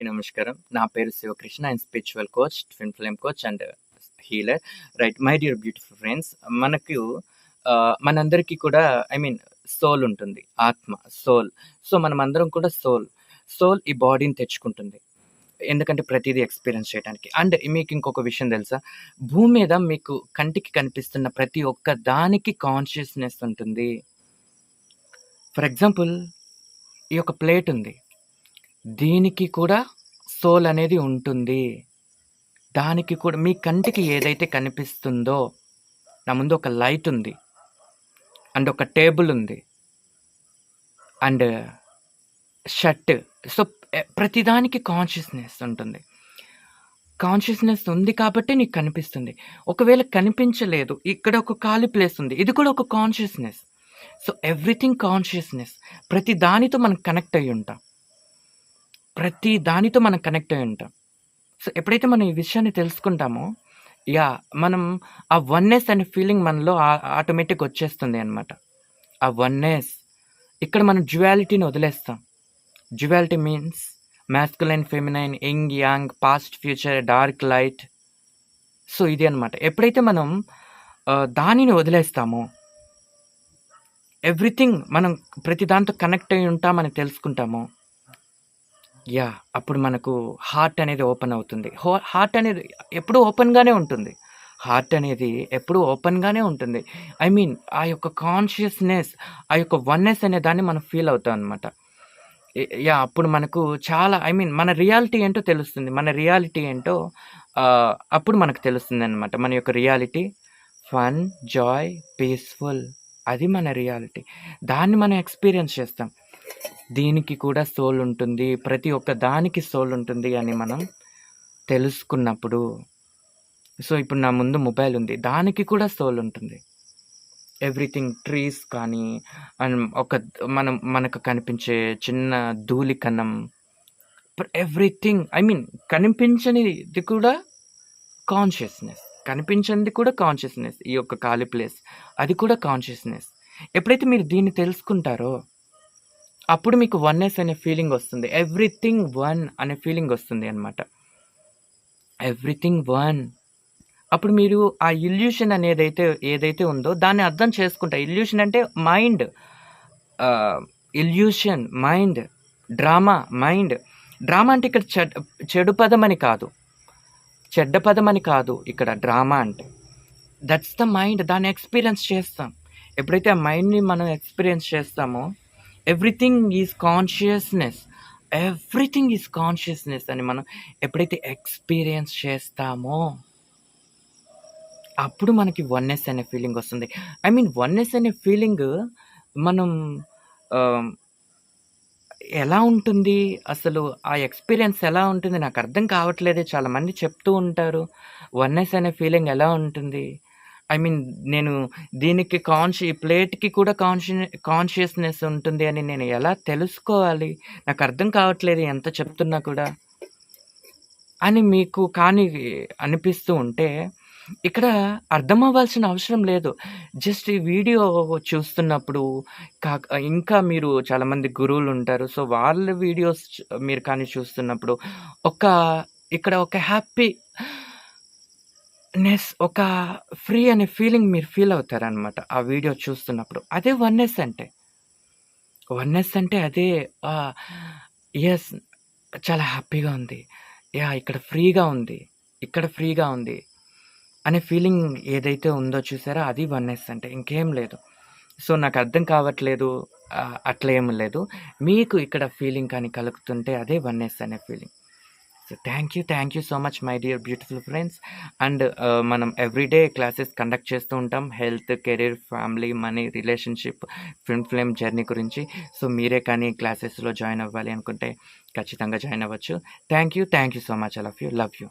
నమస్కారం. నా పేరు Shivakrishna. I'm spiritual coach, twin flame coach and healer. Right. My dear beautiful friends, మనకు మనందరికీ కూడా సోల్ ఉంటుంది. ఆత్మ, సోల్. సో, మనమందరం కూడా సోల్. సోల్ ఈ బాడీని తెచ్చుకుంటుంది. ఎందుకంటే ప్రతీదీ ఎక్స్‌పీరియన్స్ చేయటానికి. అండ్ మీకు ఇంకొక విషయం తెలుసా? భూమి మీద మీకు కంటికి కనిపిస్తున్న ప్రతి ఒక్క దానికి కాన్షియస్‌నెస్ ఉంటుంది. ఫర్ ఎగ్జాంపుల్, ఈ యొక్క ప్లేట్ ఉంది. దీనికి కూడా సోల్ అనేది ఉంటుంది. దానికి కూడా మీ కంటికి ఏదైతే కనిపిస్తుందో, నా ముందు ఒక లైట్ ఉంది. అండ్ ఒక టేబుల్ ఉంది. And shirt. సో, ప్రతిదానికి కాన్షియస్‌నెస్ ఉంటుంది. కాన్షియస్‌నెస్ ఉంది కాబట్టే నీకు కనిపిస్తుంది. ఒకవేళ కనిపించలేదు, ఇక్కడ ఒక ఖాళీ ప్లేస్ ఉంది. ఇది కూడా ఒక కాన్షియస్‌నెస్. So, everything consciousness. ప్రతి దానితో మనం కనెక్ట్ అయ్యి ఉంటాం. ప్రతి దానితో మనం కనెక్ట్ అయ్యి ఉంటాం. సో, ఎప్పుడైతే మనం ఈ విషయాన్ని తెలుసుకుంటామో, మనం ఆ వన్నెస్ అనే ఫీలింగ్ మనలో ఆటోమేటిక్‌గా వచ్చేస్తుంది అన్నమాట. ఆ వన్నెస్. ఇక్కడ మనం డ్యుయాలిటీని వదిలేస్తాం. Duality means masculine, feminine, yin, yang, past, future, dark, light. So, ఇది అన్నమాట. ఎప్పుడైతే మనం దానిని వదిలేస్తామో, ఎవ్రీథింగ్ మనం ప్రతి దాంతో కనెక్ట్ అయ్యి ఉంటామని తెలుసుకుంటామో, అప్పుడు మనకు హార్ట్ అనేది ఓపెన్ అవుతుంది. హార్ట్ అనేది ఎప్పుడూ ఓపెన్‌గానే ఉంటుంది. హార్ట్ అనేది ఎప్పుడూ ఓపెన్‌గానే ఉంటుంది. ఆ యొక్క కాన్షియస్‌నెస్, ఆ యొక్క వన్నెస్ అనే దాన్ని మనం ఫీల్ అవుతాం అనమాట. అప్పుడు మనకు చాలా మన రియాలిటీ ఏంటో తెలుస్తుంది. మన రియాలిటీ ఏంటో అప్పుడు మనకు తెలుస్తుందనమాట. మన యొక్క రియాలిటీ ఫన్, జాయ్, పీస్‌ఫుల్. అది మన రియాలిటీ. దాన్ని మనం ఎక్స్‌పీరియన్స్ చేస్తాం. దీనికి కూడా సోల్ ఉంటుంది. ప్రతి ఒక్క దానికి సోల్ ఉంటుంది అని మనం తెలుసుకున్నప్పుడు, సో, ఇప్పుడు నా ముందు మొబైల్ ఉంది. దానికి కూడా సోల్ ఉంటుంది. ఎవ్రీథింగ్, ట్రీస్ కానీ, మనకు కనిపించే చిన్న ధూళి కణం, ఎవ్రీథింగ్ కనిపించనిది కూడా కాన్షియస్‌నెస్. కనిపించనిది కూడా కాన్షియస్‌నెస్. ఈ యొక్క ఖాళీ ప్లేస్, అది కూడా కాన్షియస్‌నెస్. ఎప్పుడైతే మీరు దీన్ని తెలుసుకుంటారో, అప్పుడు మీకు వన్నెస్ అనే ఫీలింగ్ వస్తుంది. ఎవ్రీథింగ్ వన్ అనే ఫీలింగ్ వస్తుంది అన్నమాట. Everything one. అప్పుడు మీరు ఆ ఇల్యూషన్ ఏదైతే ఉందో దాన్ని అర్థం చేసుకుంటారు. ఇల్యూషన్ అంటే mind. Illusion mind. Drama mind. Drama అంటే ఇక్కడ చెడు పదం అని కాదు. చెడ్డ పదం అని కాదు ఇక్కడ డ్రామా అంటే. That's the mind. దాన్ని ఎక్స్‌పీరియన్స్ చేస్తాం. ఎప్పుడైతే ఆ మైండ్‌ని మనం ఎక్స్‌పీరియన్స్ చేస్తామో, everything is consciousness. Everything is consciousness అని మనం ఎప్పుడైతే ఎక్స్‌పీరియన్స్ చేస్తామో, అప్పుడు మనకి వన్నెస్ అనే ఫీలింగ్ వస్తుంది. వన్నెస్ అనే ఫీలింగ్ మనం ఎలా ఉంటుంది? అసలు ఆ ఎక్స్‌పీరియన్స్ ఎలా ఉంటుంది? నాకు అర్థం కావట్లేదే. చాలామంది చెప్తూ ఉంటారు. వన్నెస్ అనే ఫీలింగ్ ఎలా ఉంటుంది? నేను దీనికి ఈ ప్లేట్‌కి కూడా కాన్షియస్‌నెస్ ఉంటుంది అని నేను ఎలా తెలుసుకోవాలి? నాకు అర్థం కావట్లేదు ఎంత చెప్తున్నా కూడా. అని మీకు అనిపిస్తూ ఉంటే, ఇక్కడ అర్థం అవ్వాల్సిన అవసరం లేదు. జస్ట్ ఈ వీడియో చూస్తున్నప్పుడు ఇంకా మీరు చాలామంది గురువులుంటారు. సో, వాళ్ళ వీడియోస్ మీరు చూస్తున్నప్పుడు ఇక్కడ ఒక హ్యాపీనెస్, ఒక ఫ్రీ అనే ఫీలింగ్ మీరు ఫీల్ అవుతారనమాట ఆ వీడియో చూస్తున్నప్పుడు. అదే వన్నెస్ అంటే. వన్నెస్ అంటే అదే. యెస్, చాలా హ్యాపీగా ఉంది. ఇక్కడ ఫ్రీగా ఉంది. ఇక్కడ ఫ్రీగా ఉంది అనే ఫీలింగ్ ఏదైతే ఉందో చూసారా, అది వన్నెస్ అంటే. ఇంకేం లేదు. సో, నాకు అర్థం కావట్లేదు అట్లా ఏమి లేదు. మీకు ఇక్కడ ఫీలింగ్ కానీ కలుగుతుంటే అదే వన్నెస్ అనే feeling. So, thank you so much my dear beautiful friends. And మనం ఎవ్రీడే క్లాసెస్ కండక్ట్ చేస్తూ ఉంటాం. Health, career, family, money, relationship, twin flame journey గురించి. సో, మీరే కానీ క్లాసెస్‌లో జాయిన్ అవ్వాలి అనుకుంటే ఖచ్చితంగా జాయిన్ అవ్వచ్చు. Thank you so much. I love you.